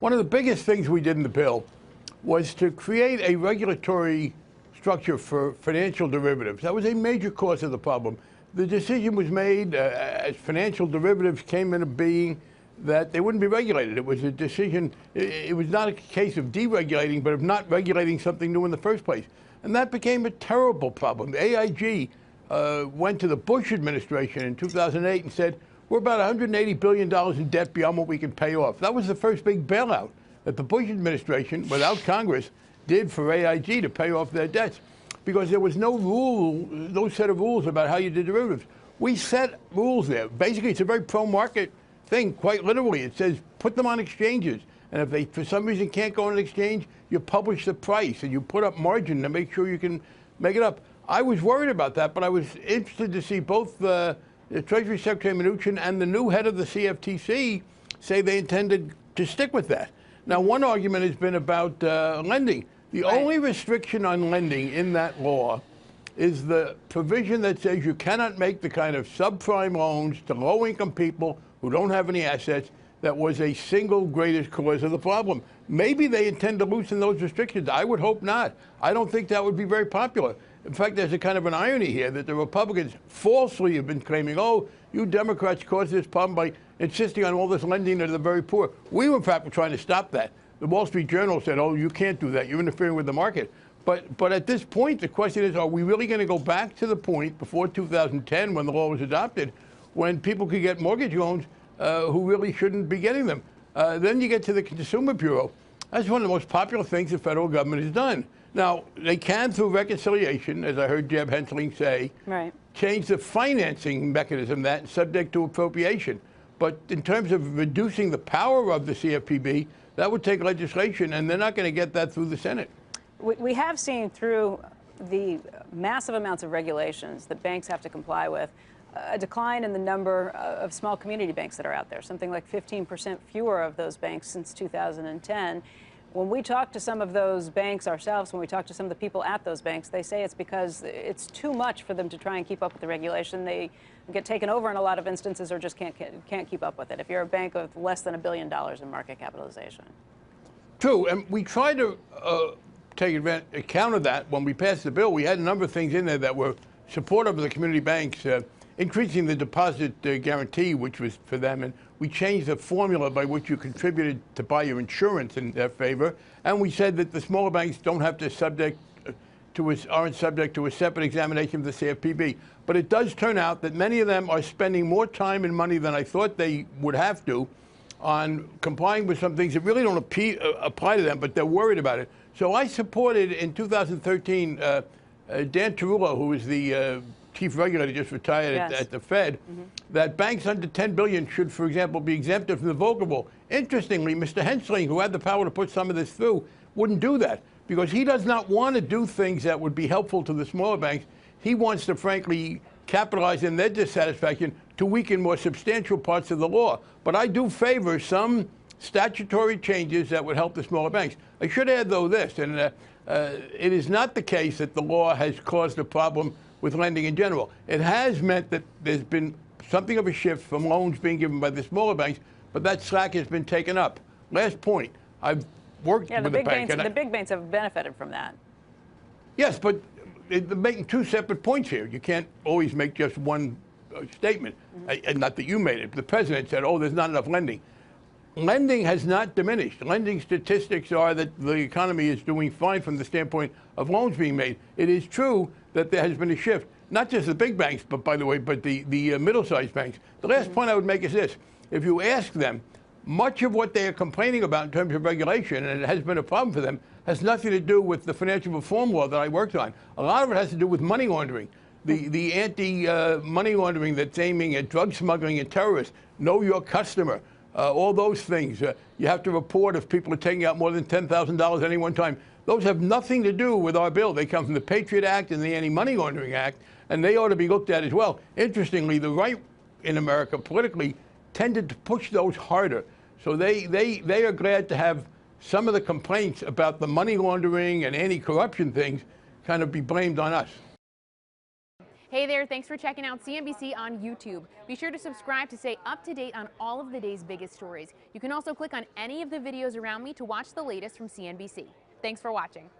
One of the biggest things we did in the bill was to create a regulatory structure for financial derivatives. That was a major cause of the problem. The decision was made as financial derivatives came into being that they wouldn't be regulated. It was a decision, it was not a case of deregulating, but of not regulating something new in the first place. And that became a terrible problem. The AIG went to the Bush administration in 2008 and said, we're about $180 billion in debt beyond what we can pay off. That was the first big bailout that the Bush administration, without Congress, did for AIG to pay off their debts, because there was no set of rules about how you did derivatives. We set rules there. Basically, it's a very pro-market thing, quite literally. It says put them on exchanges, and if they, for some reason, can't go on an exchange, you publish the price, and you put up margin to make sure you can make it up. I was worried about that, but I was interested to see both the Treasury Secretary Mnuchin and the new head of the CFTC say they intended to stick with that. Now, one argument has been about lending. The only restriction on lending in that law is the provision that says you cannot make the kind of subprime loans to low-income people who don't have any assets that was a single greatest cause of the problem. Maybe they intend to loosen those restrictions. I would hope not. I don't think that would be very popular. In fact, there's a kind of an irony here that the Republicans falsely have been claiming, oh, you Democrats caused this problem by insisting on all this lending to the very poor. We, in fact, were trying to stop that. The Wall Street Journal said, oh, you can't do that. You're interfering with the market. But at this point, the question is, are we really going to go back to the point before 2010 when the law was adopted, when people could get mortgage loans who really shouldn't be getting them? Then you get to the Consumer Bureau. That's one of the most popular things the federal government has done. Now, they can, through reconciliation, as I heard Jeb Hensling say, change the financing mechanism that subject to appropriation. But in terms of reducing the power of the CFPB, that would take legislation, and they're not going to get that through the Senate. We have seen through the massive amounts of regulations that banks have to comply with a decline in the number of small community banks that are out there, something like 15% fewer of those banks since 2010. When we talk to some of those banks ourselves, when we talk to some of the people at those banks, they say it's because it's too much for them to try and keep up with the regulation. They get taken over in a lot of instances or just can't keep up with it if you're a bank of less than $1 billion in market capitalization. True, and we tried to take account of that when we passed the bill. We had a number of things in there that were supportive of the community banks, increasing the deposit guarantee, which was for them, and we changed the formula by which you contributed to buy your insurance in their favor, and we said that the smaller banks don't have to aren't subject to a separate examination of the CFPB. But it does turn out that many of them are spending more time and money than I thought they would have to on complying with some things that really don't apply to them, but they're worried about it. So I supported in 2013 Dan Tarullo, who was the chief regulator, just retired at the Fed, that banks under $10 billion should, for example, be exempted from the Volcker Rule. Interestingly, Mr. Hensling, who had the power to put some of this through, wouldn't do that because he does not want to do things that would be helpful to the smaller banks. He wants to, frankly, capitalize in their dissatisfaction to weaken more substantial parts of the law. But I do favor some statutory changes that would help the smaller banks. I should add, though, this, and it is not the case that the law has caused a problem with lending in general. It has meant that there's been something of a shift from loans being given by the smaller banks, but that slack has been taken up. Last point, I've worked with the bank. The big banks have benefited from that. Yes, but they're making two separate points here. You can't always make just one statement. And not that you made it. The president said, oh, there's not enough lending. Lending has not diminished. Lending statistics are that the economy is doing fine from the standpoint of loans being made. It is true that there has been a shift, not just the big banks, but by the way, but the middle-sized banks. The last point I would make is this. If you ask them, much of what they are complaining about in terms of regulation, and it has been a problem for them, has nothing to do with the financial reform law that I worked on. A lot of it has to do with money laundering. The anti-money laundering that's aiming at drug smuggling and terrorists, know your customer, all those things. You have to report if people are taking out more than $10,000 at any one time. Those have nothing to do with our bill. They come from the Patriot Act and the Anti-Money Laundering Act, and they ought to be looked at as well. Interestingly, the right in America politically tended to push those harder. So they are glad to have some of the complaints about the money laundering and anti-corruption things kind of be blamed on us. Hey there, thanks for checking out CNBC on YouTube. Be sure to subscribe to stay up to date on all of the day's biggest stories. You can also click on any of the videos around me to watch the latest from CNBC. Thanks for watching.